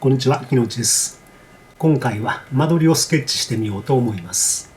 こんにちは、木之内です。今回は間取りをスケッチしてみようと思います。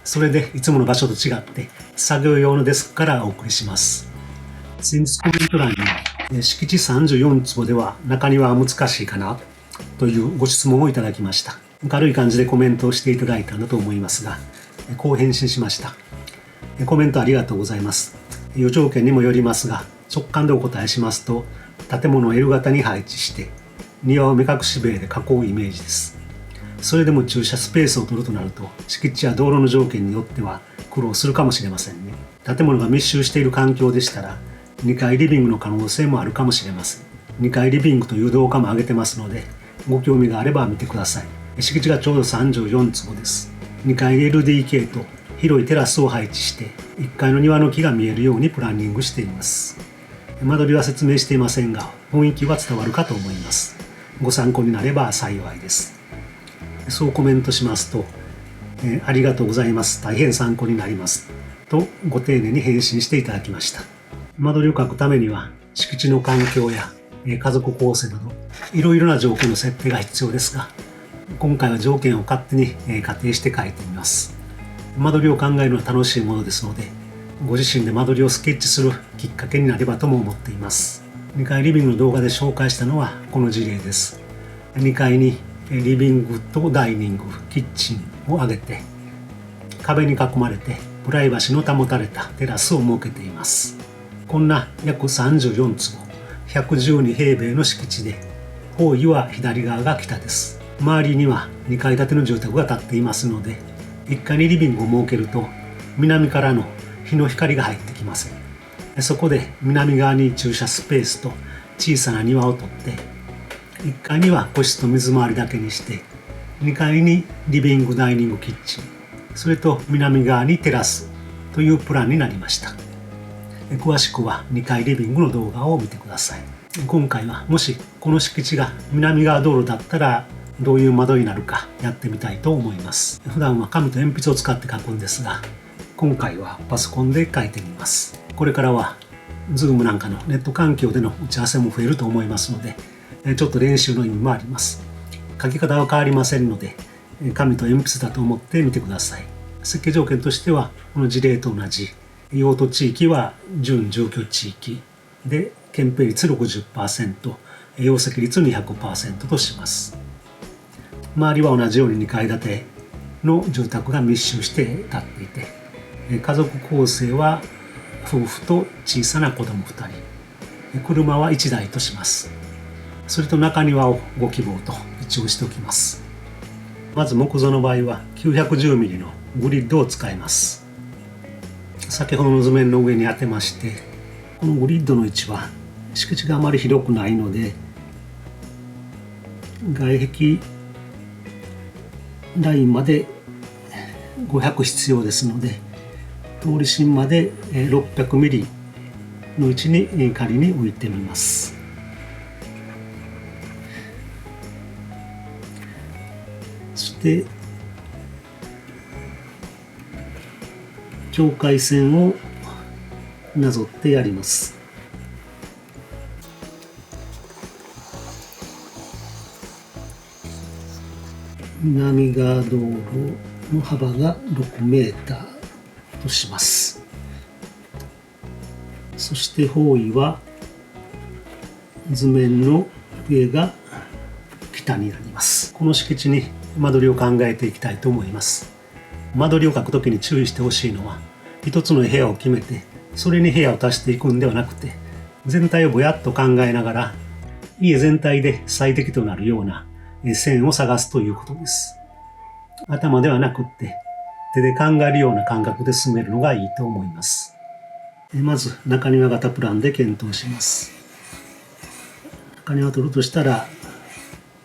それでいつもの場所と違って作業用のデスクからお送りします。先日コメント欄に敷地34坪では中庭は難しいかなというご質問をいただきました。軽い感じでコメントをしていただいたんだと思いますが、こう返信しました。コメントありがとうございます。予条件にもよりますが、直感でお答えしますと、建物を L 型に配置して庭を目隠し塀で囲うイメージです。それでも駐車スペースを取るとなると、敷地や道路の条件によっては苦労するかもしれませんね。建物が密集している環境でしたら、2階リビングの可能性もあるかもしれません。2階リビングという動画も上げてますので、ご興味があれば見てください。敷地がちょうど34坪です。2階 LDK と広いテラスを配置して、1階の庭の木が見えるようにプランニングしています。間取りは説明していませんが、雰囲気は伝わるかと思います。ご参考になれば幸いです。そうコメントしますと、ありがとうございます。大変参考になります。とご丁寧に返信していただきました。間取りを書くためには、敷地の環境や家族構成など、いろいろな条件の設定が必要ですが、今回は条件を勝手に仮定して書いてみます。間取りを考えるのは楽しいものですので、ご自身で間取りをスケッチするきっかけになればとも思っています。2階リビングの動画で紹介したのはこの事例です。2階にリビングとダイニング、キッチンを挙げて、壁に囲まれてプライバシーの保たれたテラスを設けています。こんな約34坪、112平米の敷地で、方位は左側が北です。周りには2階建ての住宅が建っていますので、1階にリビングを設けると南からの日の光が入ってきません。そこで南側に駐車スペースと小さな庭を取って、1階には個室と水回りだけにして、2階にリビング、ダイニング、キッチン、それと南側にテラスというプランになりました。詳しくは2階リビングの動画を見てください。今回はもしこの敷地が南側道路だったらどういう窓になるかやってみたいと思います。普段は紙と鉛筆を使って書くんですが、今回はパソコンで書いてみます。これからは Zoom なんかのネット環境での打ち合わせも増えると思いますので、ちょっと練習の意味もあります。書き方は変わりませんので、紙と鉛筆だと思ってみてください。設計条件としてはこの事例と同じ、用途地域は準住居地域で建蔽率 60%、容積率 200% とします。周りは同じように2階建ての住宅が密集して建っていて、家族構成は夫婦と小さな子供2人、車は1台とします。それと中庭をご希望と一応しておきます。まず木造の場合は 910mm のグリッドを使います。先ほどの図面の上に当てまして、このグリッドの位置は敷地があまり広くないので、外壁ラインまで500必要ですので、通り芯まで 600mm の位置に仮に置いてみます。そして境界線をなぞってやります。南側道路の幅が6メーターとします。そして方位は図面の上が北になります。この敷地に間取りを考えていきたいと思います。間取りを書くときに注意してほしいのは、一つの部屋を決めてそれに部屋を足していくんではなくて、全体をぼやっと考えながら家全体で最適となるような線を探すということです。頭ではなくって手で考えるような感覚で進めるのがいいと思います。まず中庭型プランで検討します。中庭を取るとしたら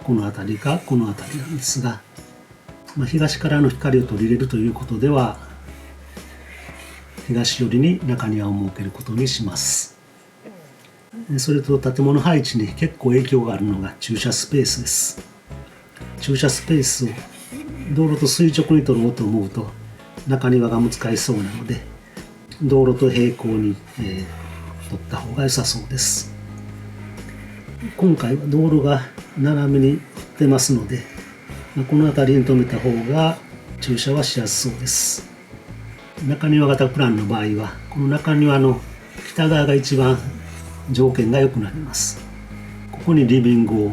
この辺りかこの辺りなんですが、東からの光を取り入れるということでは、東寄りに中庭を設けることにします。それと建物配置に結構影響があるのが駐車スペースです。駐車スペースを道路と垂直に取ろうと思うと中庭が難しそうなので、道路と平行に、取った方が良さそうです。今回は道路が斜めにってますので、この辺りに止めた方が駐車はしやすそうです。中庭型プランの場合はこの中庭の北側が一番条件が良くなります。ここにリビングを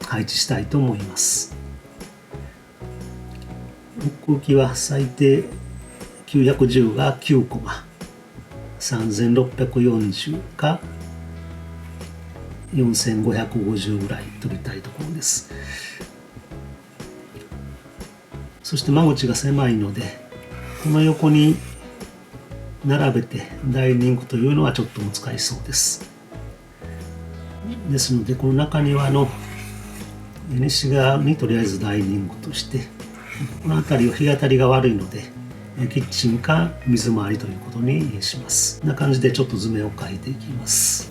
配置したいと思います。奥行きは最低910が9コマ、3640か4550ぐらい取りたいところです。そして間口が狭いので、この横に並べてダイニングというのはちょっと難しそうです。ですのでこの中庭の西側にとりあえずダイニングとして、この辺りは日当たりが悪いのでキッチンか水回りということにします。こんな感じでちょっと図面を描いていきます。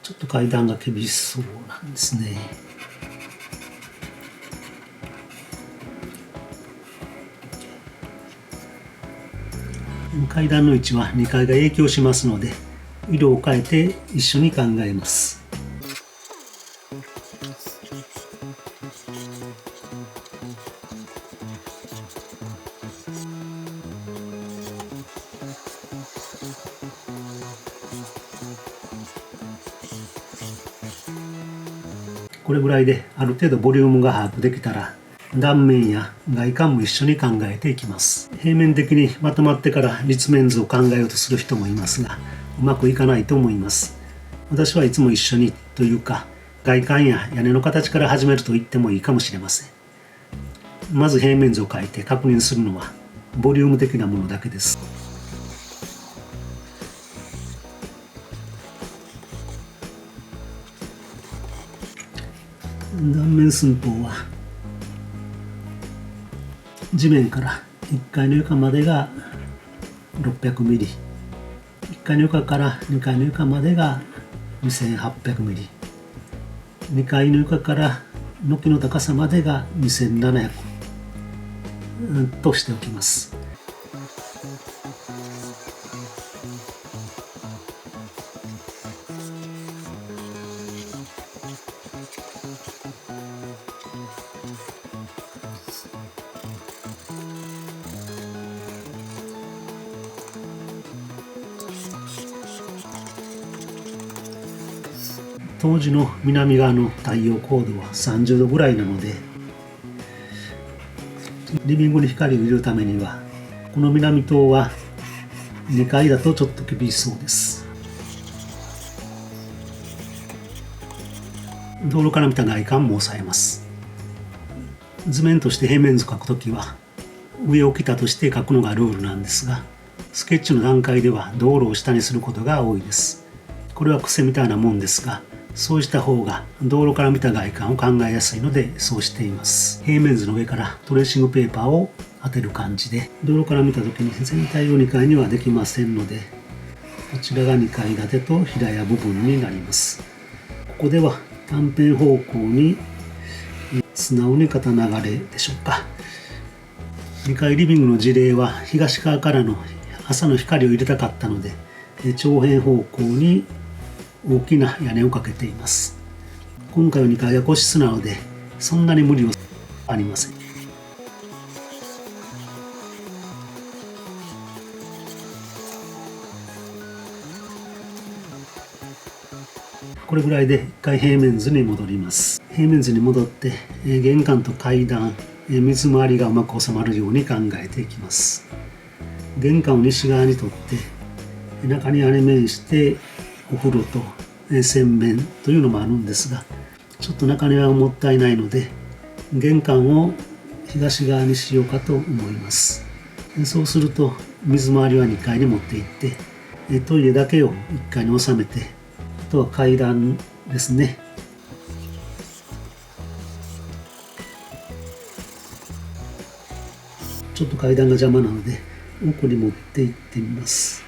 ちょっと階段が厳しそうなんですね。階段の位置は2階が影響しますので、色を変えて一緒に考えます。これぐらいである程度ボリュームが把握できたら、断面や外観も一緒に考えていきます。平面的にまとまってから立面図を考えようとする人もいますが、うまくいかないと思います。私はいつも一緒にというか、外観や屋根の形から始めると言ってもいいかもしれません。まず平面図を描いて確認するのはボリューム的なものだけです。断面寸法は地面から1階の床までが 600mm、 1階の床から2階の床までが 2800mm、 2階の床から軒の高さまでが2700としておきます。当時の南側の太陽高度は30度ぐらいなので、リビングに光を入れるためにはこの南棟は2階だとちょっと厳しそうです。道路から見た外観も抑えます。図面として平面図を描くときは上を北として描くのがルールなんですが、スケッチの段階では道路を下にすることが多いです。これは癖みたいなもんですが、そうした方が道路から見た外観を考えやすいのでそうしています。平面図の上からトレーシングペーパーを当てる感じで、道路から見た時に全体を2階にはできませんので、こちらが2階建てと平屋部分になります。ここでは単辺方向に素直に片流れでしょうか。2階リビングの事例は東側からの朝の光を入れたかったので、長辺方向に大きな屋根をかけています。今回は2階が個室なのでそんなに無理はありません。これぐらいで一回平面図に戻ります。平面図に戻って玄関と階段、水回りがうまく収まるように考えていきます。玄関を西側にとって中庭に面してお風呂と洗面というのもあるんですが、ちょっと中庭がもったいないので玄関を東側にしようかと思います。そうすると水回りは2階に持っていってトイレだけを1階に収めて、あとは階段ですね、ちょっと階段が邪魔なので奥に持って行ってみます。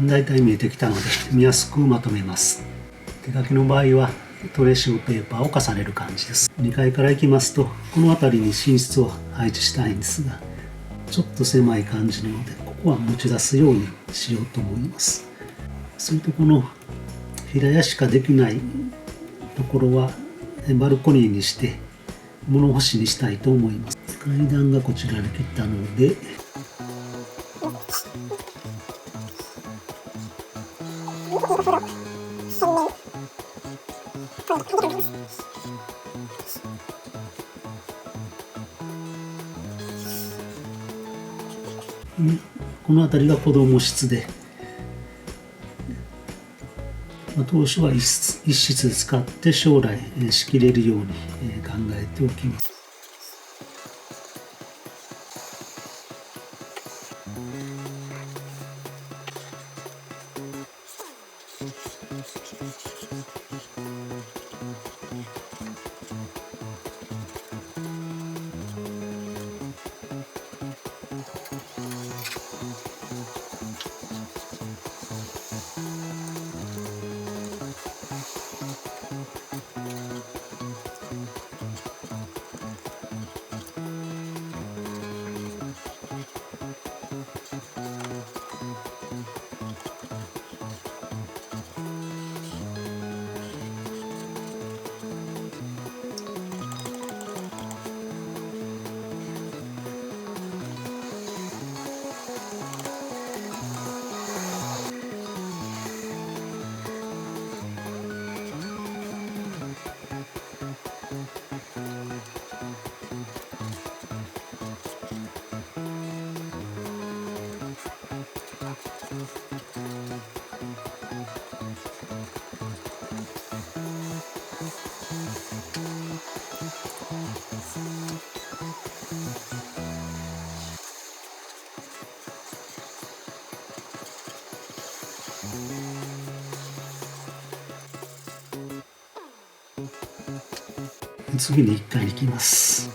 大体見えてきたので見やすくまとめます。手書きの場合はトレーシングペーパーを重ねる感じです。2階から行きますとこの辺りに寝室を配置したいんですがちょっと狭い感じなのでここは持ち出すようにしようと思います。それとこの平屋しかできないところはバルコニーにして物干しにしたいと思います。階段がこちらに来たのでこの辺りが子供室で、当初は一室使って将来仕切れるように考えておきます。次に1階に行きます。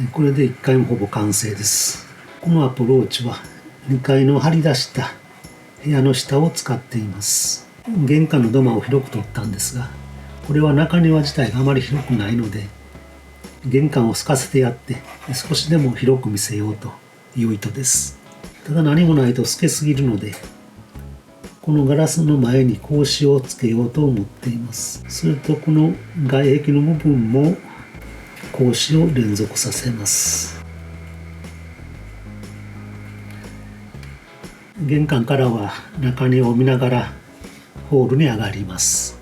これで1階もほぼ完成です。このアプローチは2階の張り出した部屋の下を使っています。玄関の土間を広く取ったんですが、これは中庭自体があまり広くないので、玄関を透かせてやって少しでも広く見せようという意図です。ただ何もないと透けすぎるので、このガラスの前に格子をつけようと思っています。するとこの外壁の部分も格子を連続させます。玄関からは中庭を見ながらホールに上がります。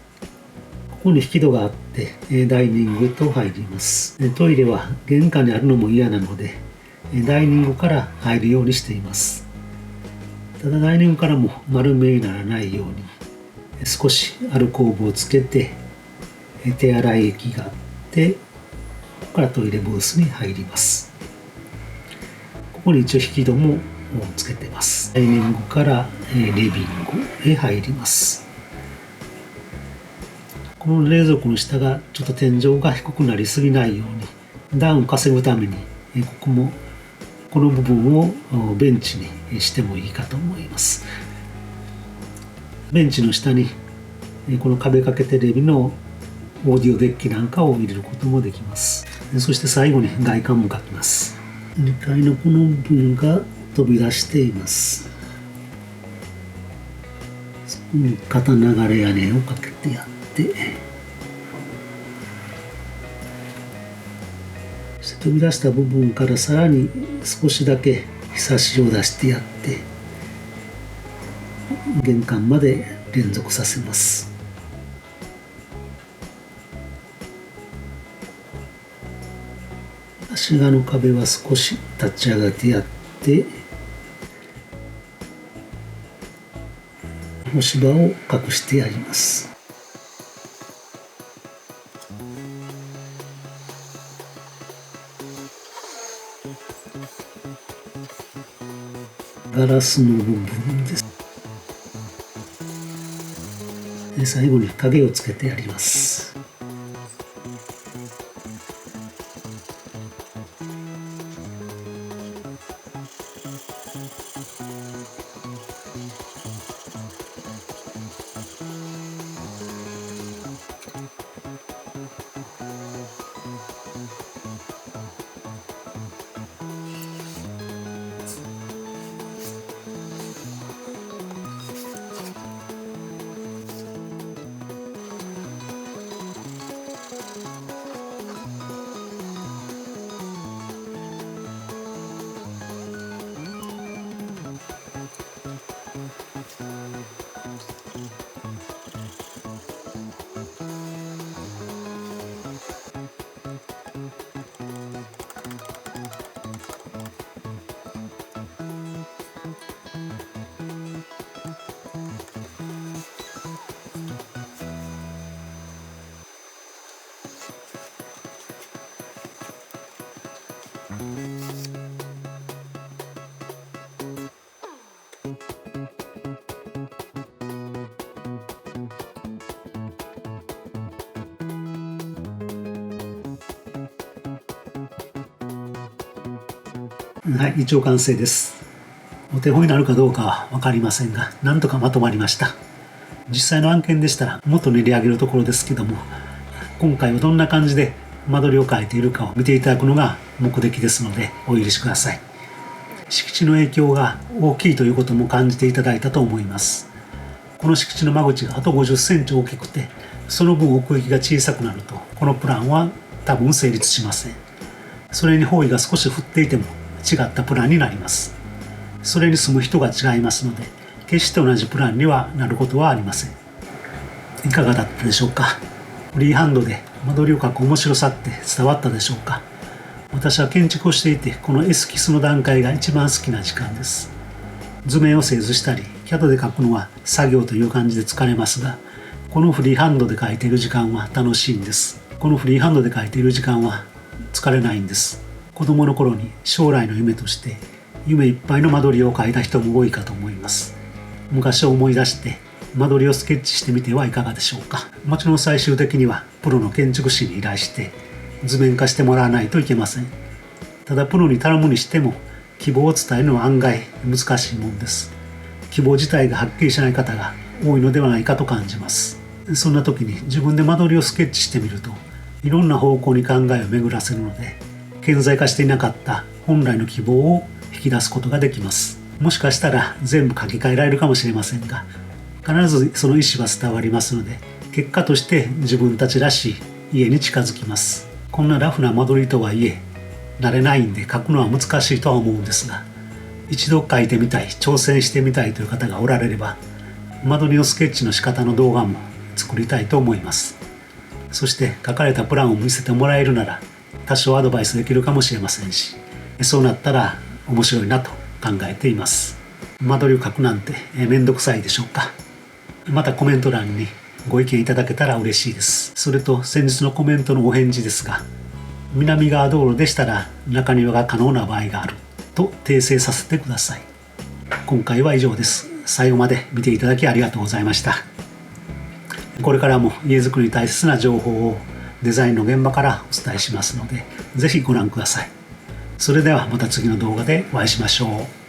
ここに引き戸があってダイニングと入ります。トイレは玄関にあるのも嫌なのでダイニングから入るようにしています。ただダイニングからも丸見えにならないように少しアルコーブをつけて手洗い液があって、ここからトイレブースに入ります。ここに一応引き戸もつけてます。ダイニングからリビングへ入ります。この冷蔵庫の下がちょっと天井が低くなりすぎないように暖を稼ぐためにここもこの部分をベンチにしてもいいかと思います。ベンチの下にこの壁掛けテレビのオーディオデッキなんかを入れることもできます。そして最後に外観も描きます。2階のこの部分が飛び出しています。そこに片流れ屋根をかけてやって、飛び出した部分からさらに少しだけひさしを出してやって玄関まで連続させます。足側の壁は少し立ち上がってやって、干し場を隠してやります。ガラスの部分です。で、最後に影をつけてやります。はい、一応完成です。お手本になるかどうかは分かりませんが、なんとかまとまりました。実際の案件でしたらもっと練り上げるところですけども、今回はどんな感じで間取りを描いているかを見ていただくのが目的ですのでお許しください。敷地の影響が大きいということも感じていただいたと思います。この敷地の間口があと50センチ大きくて、その分奥行きが小さくなると、このプランは多分成立しません。それに方位が少し振っていても違ったプランになります。それに住む人が違いますので、決して同じプランにはなることはありません。いかがだったでしょうか。フリーハンドで間取りを描く面白さって伝わったでしょうか。私は建築をしていて、このエスキスの段階が一番好きな時間です。図面を製図したり CAD で描くのは作業という感じで疲れますが、このフリーハンドで描いている時間は楽しいんです。このフリーハンドで描いている時間は疲れないんです。子供の頃に将来の夢として夢いっぱいの間取りを描いた人も多いかと思います。昔を思い出して間取りをスケッチしてみてはいかがでしょうか。もちろん最終的にはプロの建築士に依頼して図面化してもらわないといけません。ただプロに頼むにしても希望を伝えるのは案外難しいもんです。希望自体がはっきりしない方が多いのではないかと感じます。そんな時に自分で間取りをスケッチしてみるといろんな方向に考えを巡らせるので、顕在化していなかった本来の希望を引き出すことができます。もしかしたら全部書き換えられるかもしれませんが、必ずその意思は伝わりますので、結果として自分たちらしい家に近づきます。こんなラフな間取りとはいえ慣れないんで書くのは難しいとは思うんですが、一度書いてみたい、挑戦してみたいという方がおられれば、間取りのスケッチの仕方の動画も作りたいと思います。そして書かれたプランを見せてもらえるなら多少アドバイスできるかもしれませんし、そうなったら面白いなと考えています。間取りを書くなんてめんどくさいでしょうか。またコメント欄にご意見いただけたら嬉しいです。それと先日のコメントのお返事ですが、南側道路でしたら中庭が可能な場合があると訂正させてください。今回は以上です。最後まで見ていただきありがとうございました。これからも家づくりに大切な情報をデザインの現場からお伝えしますので、ぜひご覧ください。それではまた次の動画でお会いしましょう。